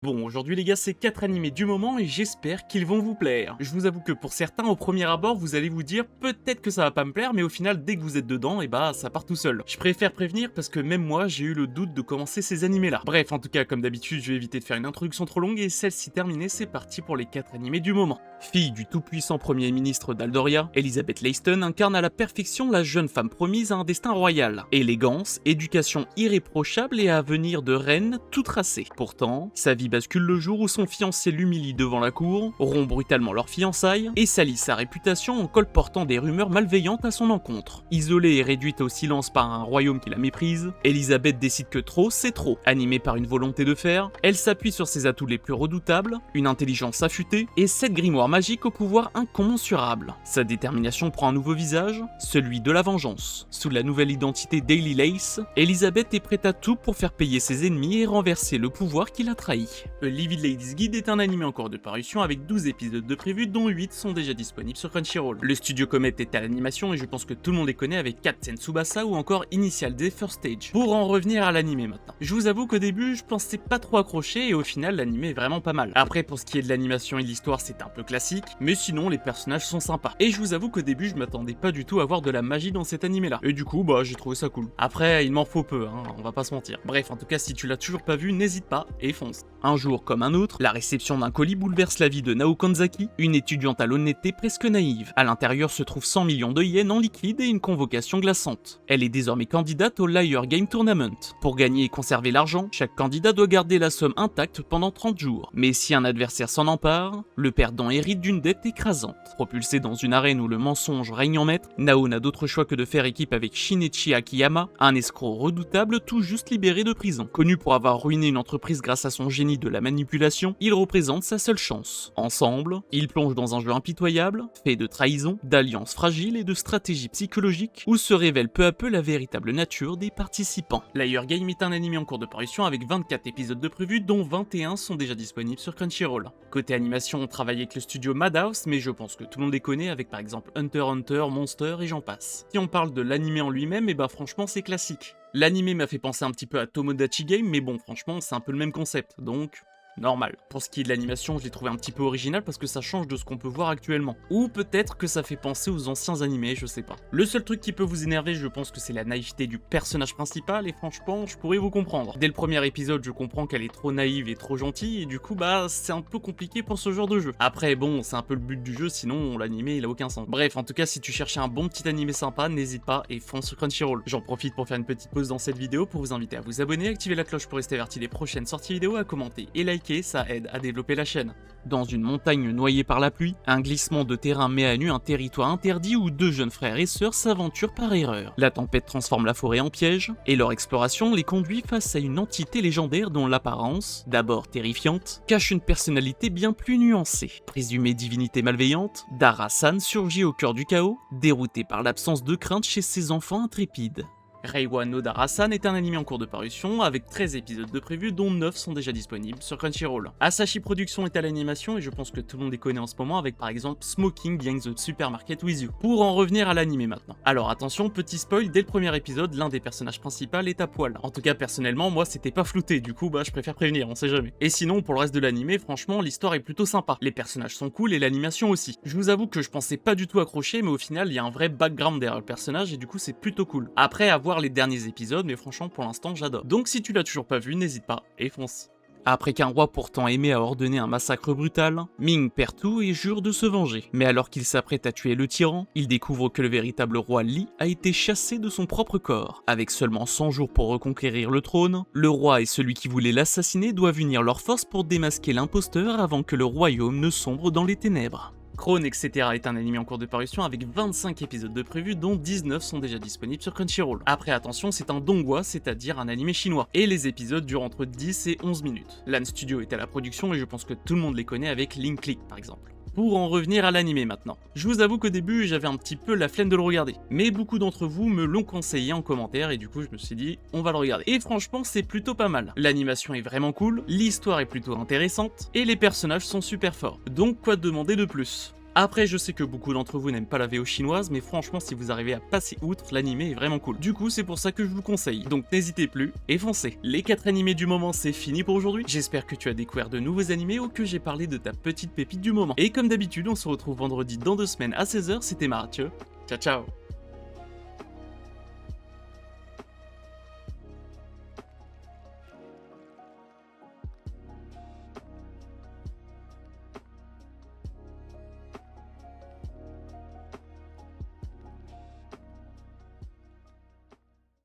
Bon, aujourd'hui les gars, c'est 4 animés du moment et j'espère qu'ils vont vous plaire. Je vous avoue que pour certains, au premier abord, vous allez vous dire peut-être que ça va pas me plaire, mais au final, dès que vous êtes dedans, et bah ça part tout seul. Je préfère prévenir parce que même moi, j'ai eu le doute de commencer ces animés-là. Bref, en tout cas, comme d'habitude, je vais éviter de faire une introduction trop longue et celle-ci terminée, c'est parti pour les 4 animés du moment. Fille du tout-puissant premier ministre d'Aldoria, Elizabeth Leiston incarne à la perfection la jeune femme promise à un destin royal. Élégance, éducation irréprochable et avenir de reine tout tracé. Pourtant, sa vie bascule le jour où son fiancé l'humilie devant la cour, rompt brutalement leurs fiançailles et salit sa réputation en colportant des rumeurs malveillantes à son encontre. Isolée et réduite au silence par un royaume qui la méprise, Elizabeth décide que trop, c'est trop. Animée par une volonté de faire, elle s'appuie sur ses atouts les plus redoutables, une intelligence affûtée et 7 grimoires magiques au pouvoir incommensurable. Sa détermination prend un nouveau visage, celui de la vengeance. Sous la nouvelle identité Daily Lace, Elizabeth est prête à tout pour faire payer ses ennemis et renverser le pouvoir qui l'a trahi. A Livid Lady's Guide est un anime en cours de parution avec 12 épisodes de prévus dont 8 sont déjà disponibles sur Crunchyroll. Le studio Comet est à l'animation et je pense que tout le monde les connaît avec Katzen Tsubasa ou encore Initial D First Stage. Pour en revenir à l'anime maintenant. Je vous avoue qu'au début je pensais pas trop accrocher et au final l'anime est vraiment pas mal. Après pour ce qui est de l'animation et de l'histoire c'est un peu classique, mais sinon les personnages sont sympas. Et je vous avoue qu'au début je m'attendais pas du tout à voir de la magie dans cet anime là. Et du coup bah j'ai trouvé ça cool. Après il m'en faut peu, on va pas se mentir. Bref en tout cas si tu l'as toujours pas vu n'hésite pas et fonce. Un jour comme un autre, la réception d'un colis bouleverse la vie de Nao Kanzaki, une étudiante à l'honnêteté presque naïve. À l'intérieur se trouvent 100 millions de yens en liquide et une convocation glaçante. Elle est désormais candidate au Liar Game Tournament. Pour gagner et conserver l'argent, chaque candidat doit garder la somme intacte pendant 30 jours. Mais si un adversaire s'en empare, le perdant hérite d'une dette écrasante. Propulsé dans une arène où le mensonge règne en maître, Nao n'a d'autre choix que de faire équipe avec Shinichi Akiyama, un escroc redoutable tout juste libéré de prison. Connu pour avoir ruiné une entreprise grâce à son génie de la manipulation, il représente sa seule chance. Ensemble, ils plongent dans un jeu impitoyable, fait de trahison, d'alliances fragiles et de stratégies psychologiques, où se révèle peu à peu la véritable nature des participants. Liar Game est un anime en cours de parution avec 24 épisodes de prévus, dont 21 sont déjà disponibles sur Crunchyroll. Côté animation, on travaille avec le studio Madhouse, mais je pense que tout le monde les connaît avec par exemple Hunter x Hunter, Monster et j'en passe. Si on parle de l'anime en lui-même, et bah franchement c'est classique. L'anime m'a fait penser un petit peu à Tomodachi Game, mais bon franchement c'est un peu le même concept, donc normal. Pour ce qui est de l'animation, je l'ai trouvé un petit peu original parce que ça change de ce qu'on peut voir actuellement. Ou peut-être que ça fait penser aux anciens animés, je sais pas. Le seul truc qui peut vous énerver, je pense que c'est la naïveté du personnage principal et franchement, je pourrais vous comprendre. Dès le premier épisode, je comprends qu'elle est trop naïve et trop gentille et du coup, bah, c'est un peu compliqué pour ce genre de jeu. Après, bon, c'est un peu le but du jeu, sinon l'animé il a aucun sens. Bref, en tout cas, si tu cherchais un bon petit animé sympa, n'hésite pas et fonce sur Crunchyroll. J'en profite pour faire une petite pause dans cette vidéo pour vous inviter à vous abonner, activer la cloche pour rester averti des prochaines sorties vidéo, à commenter et liker. Ça aide à développer la chaîne. Dans une montagne noyée par la pluie, un glissement de terrain met à nu un territoire interdit où deux jeunes frères et sœurs s'aventurent par erreur. La tempête transforme la forêt en piège, et leur exploration les conduit face à une entité légendaire dont l'apparence, d'abord terrifiante, cache une personnalité bien plus nuancée. Présumée divinité malveillante, Dara-san surgit au cœur du chaos, déroutée par l'absence de crainte chez ses enfants intrépides. Reiwa no Dara-san est un anime en cours de parution avec 13 épisodes de prévus dont 9 sont déjà disponibles sur Crunchyroll. Asahi Productions est à l'animation et je pense que tout le monde les connaît en ce moment avec par exemple Smoking Behind the Supermarket with You. Pour en revenir à l'anime maintenant. Alors attention, petit spoil, dès le premier épisode, l'un des personnages principaux est à poil. En tout cas personnellement, moi c'était pas flouté, du coup bah je préfère prévenir, on sait jamais. Et sinon pour le reste de l'anime, franchement l'histoire est plutôt sympa. Les personnages sont cool et l'animation aussi. Je vous avoue que je pensais pas du tout accrocher, mais au final il y a un vrai background derrière le personnage et du coup c'est plutôt cool. Après avoir les derniers épisodes, mais franchement pour l'instant j'adore. Donc si tu l'as toujours pas vu, n'hésite pas et fonce. Après qu'un roi pourtant aimé a ordonné un massacre brutal, Ming perd tout et jure de se venger. Mais alors qu'il s'apprête à tuer le tyran, il découvre que le véritable roi Li a été chassé de son propre corps. Avec seulement 100 jours pour reconquérir le trône, le roi et celui qui voulait l'assassiner doivent unir leurs forces pour démasquer l'imposteur avant que le royaume ne sombre dans les ténèbres. Krone, etc. est un anime en cours de parution avec 25 épisodes de prévus dont 19 sont déjà disponibles sur Crunchyroll. Après attention, c'est un donghua, c'est-à-dire un anime chinois, et les épisodes durent entre 10 et 11 minutes. Lan Studio est à la production et je pense que tout le monde les connaît avec Link Click par exemple. Pour en revenir à l'anime maintenant. Je vous avoue qu'au début j'avais un petit peu la flemme de le regarder, mais beaucoup d'entre vous me l'ont conseillé en commentaire et du coup je me suis dit on va le regarder. Et franchement c'est plutôt pas mal. L'animation est vraiment cool, l'histoire est plutôt intéressante et les personnages sont super forts. Donc quoi demander de plus ? Après, je sais que beaucoup d'entre vous n'aiment pas la VO chinoise, mais franchement, si vous arrivez à passer outre, l'animé est vraiment cool. Du coup, c'est pour ça que je vous le conseille. Donc n'hésitez plus et foncez. Les 4 animés du moment, c'est fini pour aujourd'hui. J'espère que tu as découvert de nouveaux animés ou que j'ai parlé de ta petite pépite du moment. Et comme d'habitude, on se retrouve vendredi dans 2 semaines à 16h, c'était Mathieu. Ciao ciao.